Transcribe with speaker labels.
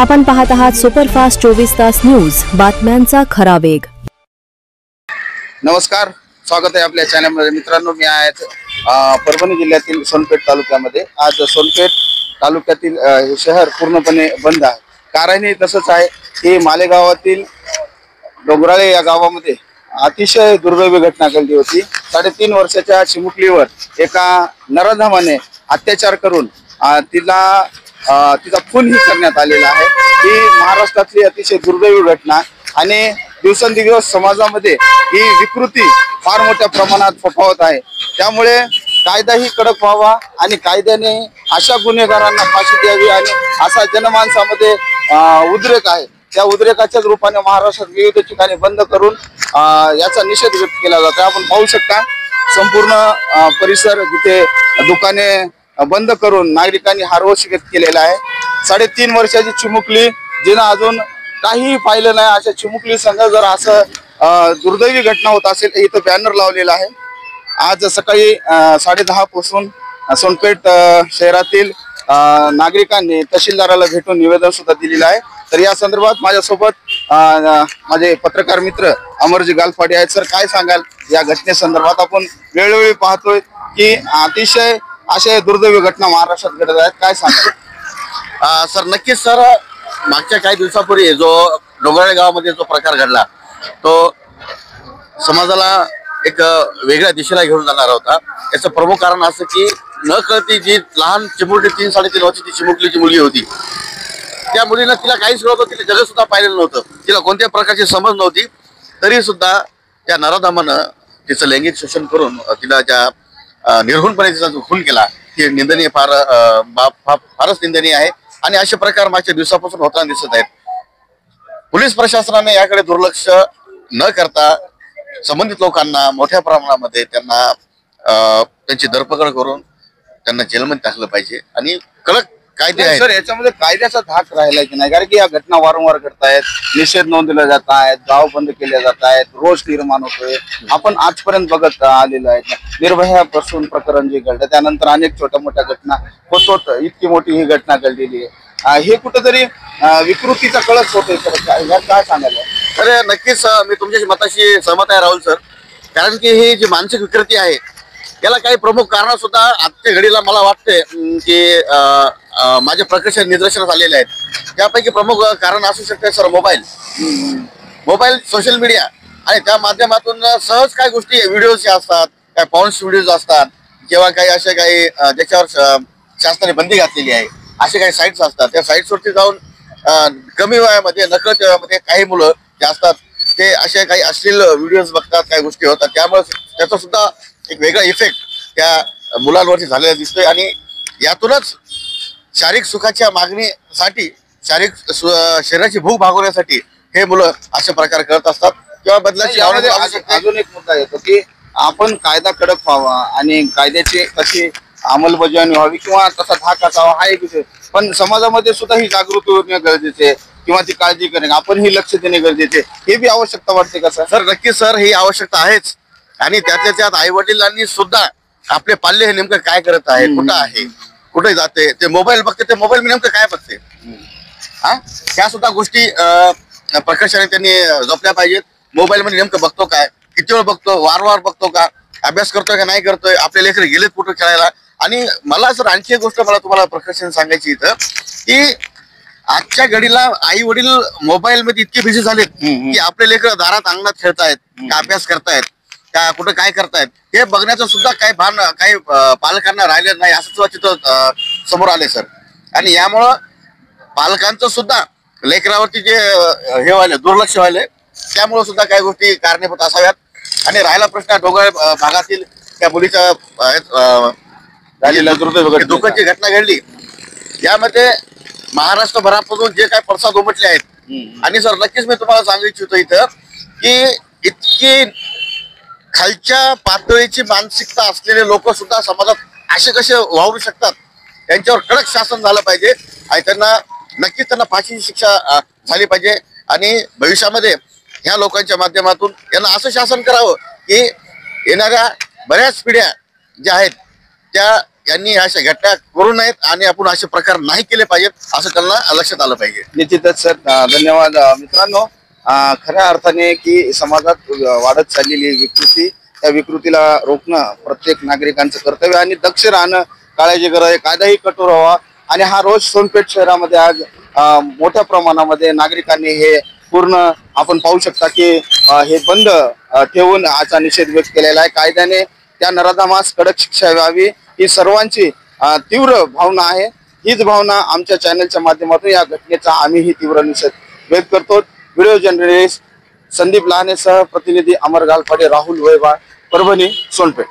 Speaker 1: आपण पाहत आहात सुपरफास्ट 24 तास न्यूज, बातम्यांचा खरा वेग।
Speaker 2: नमस्कार, स्वागत आहे आपल्या चॅनलमध्ये। मित्रांनो, मी आहे परभणी जिल्ह्यातील सोनपेठ तालुक्यामध्ये। आज सोनपेठ तालुक्यातील शहर पूर्णपणे बंद आहे। कारणही तसंच आहे की मालेगावातील डोंगराळे या गावामध्ये अतिशय दुर्दैवी घटना घडली होती। 3.5 वर्षाच्या चिमुकलीवर एका नराधमाने अत्याचार करून तिचा खूनही करण्यात आलेला आहे। ही महाराष्ट्रातली अतिशय दुर्दैवी घटना आणि दिवसेंदिवस समाजामध्ये ही विकृती फार मोठ्या प्रमाणात फोफावत आहे। त्यामुळे कायदाही कडक व्हावा आणि कायद्याने अशा गुन्हेगारांना फाशी द्यावी आणि असा जनमानसामध्ये उद्रेक आहे, त्या उद्रेकाच्याच रूपाने महाराष्ट्रात विविध ठिकाणी बंद करून याचा निषेध व्यक्त केला जातो। आपण पाहू शकता संपूर्ण परिसर जिथे दुकाने बंद करून नागरिकांनी हरवश व्यक्त केलेला आहे। 3.5 वर्षाची चिमुकली जिने अजून काही पाहिलं नाही, अशा चिमुकली संग जर असं दुर्दैवी घटना होत असेल, इथं बॅनर लावलेला आहे। आज सकाळी 10:30 पासून सोनपेठ शहरातील नागरिकांनी तहसीलदाराला भेटून निवेदन सुद्धा दिलेलं आहे। तर या संदर्भात माझ्यासोबत माझे पत्रकार मित्र अमरजी गालफाटे आहेत। सर, काय सांगाल या घटनेसंदर्भात? आपण वेळोवेळी पाहतोय की अतिशय अशा दुर्दैवी घटना महाराष्ट्रात घडत आहेत, काय सांगाल?
Speaker 3: सर, नक्कीच सर, मागच्या काही दिवसापूर्वी जो डोंगराळे गावामध्ये जो प्रकार घडला तो समाजाला एक वेगळ्या दिशेला घेऊन जाणार होता। याचं प्रमुख कारण असं की न कळती जी लहान चिमुकली 3-3.5 वर्षाची चिमुकलीची मुलगी होती, त्या मुलीनं तिला काहीच नव्हतं, तिला जग सुद्धा पाहिलेलं नव्हतं, तिला कोणत्या प्रकारची समज नव्हती, तरी सुद्धा त्या नराधमानं तिचं लैंगिक शोषण करून तिला ज्या निर्घुणपणे तिचा जो खून केला हे निंदनीय, फारच निंदनीय आहे। आणि असे प्रकार मागच्या दिवसापासून होताना दिसत आहेत। पोलीस प्रशासनाने याकडे दुर्लक्ष न करता संबंधित लोकांना मोठ्या प्रमाणामध्ये त्यांना त्यांची धरपकड करून त्यांना जेलमध्ये टाकलं पाहिजे आणि कडक कायदे आहेत।
Speaker 2: सर, याच्यामध्ये कायद्याचा धाक राहिला की नाही? कारण की या घटना वारंवार घडत आहेत, निषेध नोंदवले जात आहेत, गाव बंद केले जात आहेत, रोष निर्माण होतोय। आपण आजपर्यंत बघत आलेलो आहे, निर्भयापासून प्रकरण जे घडलं, त्यानंतर अनेक छोट्या मोठ्या घटना होत इतकी मोठी ही घटना घडलेली आहे। हे कुठेतरी विकृतीचा कळस होतोय, काय सांगायला?
Speaker 3: अरे नक्कीच मी तुमच्या मताशी सहमत आहे राहुल सर, कारण की ही जी मानसिक विकृती आहे याला काही प्रमुख कारण सुद्धा आजच्या घडीला मला वाटते की माझ्या प्रकर्ष निदर्शनास आलेले आहेत। त्यापैकी प्रमुख कारण असू शकते सर मोबाईल, सोशल मीडिया आणि त्या माध्यमातून सहज काही गोष्टी व्हिडिओज असतात, काही पॉर्न्स व्हिडिओज असतात किंवा काही असे काही ज्याच्यावर शासनाने बंदी घातलेली आहे, असे काही साईट्स असतात। त्या साईट्सवरती जाऊन कमी वयामध्ये, नकळत वयामध्ये काही मुलं जे असतात ते असे काही अश्लील व्हिडिओज बघतात, काही गोष्टी होतात। त्यामुळे त्याचा सुद्धा एक वेगळा इफेक्ट त्या मुलांवरती झालेला दिसतोय आणि यातूनच शारीरिक सुखाच्या मागणीसाठी, शरीराची भूक भागवण्यासाठी हे मुलं असे प्रकार करत असतात किंवा बदलाची
Speaker 2: अजून एक मुद्दा येतो की आपण कायदा कडक व्हावा आणि कायद्याची कशी अंमलबजावणी व्हावी किंवा तसा धाक असावा, हा एक विषय। पण समाजामध्ये सुद्धा ही जागृती होणे गरजेचे आहे किंवा ती काळजी करणे, आपण ही लक्ष देणे गरजेचे, हे बी आवश्यकता वाटते का सर?
Speaker 3: सर, नक्कीच सर, ही आवश्यकता आहेच। आणि त्यातल्या त्यात आई वडिलांनी सुद्धा आपले पाल्य हे नेमकं काय करत आहे, कुठं आहे, कुठे जाते, ते मोबाईल बघते, ते मोबाईल नेमकं काय बघते, त्या सुद्धा गोष्टी प्रकर्षाने त्यांनी जपल्या पाहिजेत। मोबाईल मध्ये नेमकं बघतो काय, किती वेळ बघतो, वारंवार बघतो का, अभ्यास करतोय का नाही करतोय, आपले लेकरं गेलेत कुठं खेळायला। आणि मला सर आणखी एक गोष्ट मला तुम्हाला प्रकर्षाने सांगायची इथं की आजच्या घडीला आई वडील मोबाईल मध्ये इतके बिझी झालेत की आपले लेकरं दारात अंगणात खेळतायत का, अभ्यास करतायत का, कुठं काय करतायत हे बघण्याचं सुद्धा काही भान काही पालकांना राहिलेलं नाही, असं सुद्धा चित्र समोर आले सर। आणि यामुळं पालकांचं सुद्धा लेकरावरती जे हे व्हायले, दुर्लक्ष व्हायले, त्यामुळे सुद्धा काही गोष्टी कारणीभूत असाव्यात। आणि राहिला प्रश्न डोंगर भागातील त्या मुलीच्या दुःखाची घटना घडली, यामध्ये महाराष्ट्रभरापासून जे काही पडसाद उमटले आहेत। आणि सर, नक्कीच मी तुम्हाला सांगू इच्छितो इथं की इतकी खालच्या पातळीची मानसिकता असलेले लोक सुद्धा समाजात असे कसे वावरू शकतात, त्यांच्यावर कडक शासन झालं पाहिजे आणि नक्कीच त्यांना फाशीची शिक्षा झाली पाहिजे। आणि भविष्यामध्ये ह्या लोकांच्या माध्यमातून यांना असं शासन करावं की येणाऱ्या बऱ्याच पिढ्या ज्या आहेत त्या यांनी अशा घटना करू नयेत आणि आपण असे प्रकार नाही केले पाहिजेत असं त्यांना लक्षात आलं पाहिजे.
Speaker 2: निश्चितच सर, धन्यवाद. मित्रांनो, खऱ्या अर्थाने की समाजात वाढत चाललेली विकृती, त्या विकृतीला रोखणं प्रत्येक नागरिकांचं कर्तव्य आणि दक्ष राहणं काळाची गरज आहे. कायदाही कठोर व्हावा आणि हा रोज सोनपेठ शहरामध्ये आज मोठ्या प्रमाणामध्ये नागरिकांनी हे पूर्ण आपण पाहू शकता की हे बंद ठेवून आजचा निषेध व्यक्त केलेला आहे. कायद्याने त्या नराधमास कडक शिक्षा व्हावी ही सर्वांची तीव्र भावना आहे. हीच भावना आमच्या चॅनलच्या माध्यमातून या घटनेचा आम्हीही तीव्र निषेध व्यक्त करतो. व्हिडिओ जर्नलिस्ट संदीप लहानेसह प्रतिनिधी अमर गालपाडे, राहुल वैभव, परभणी, सोनपेठ.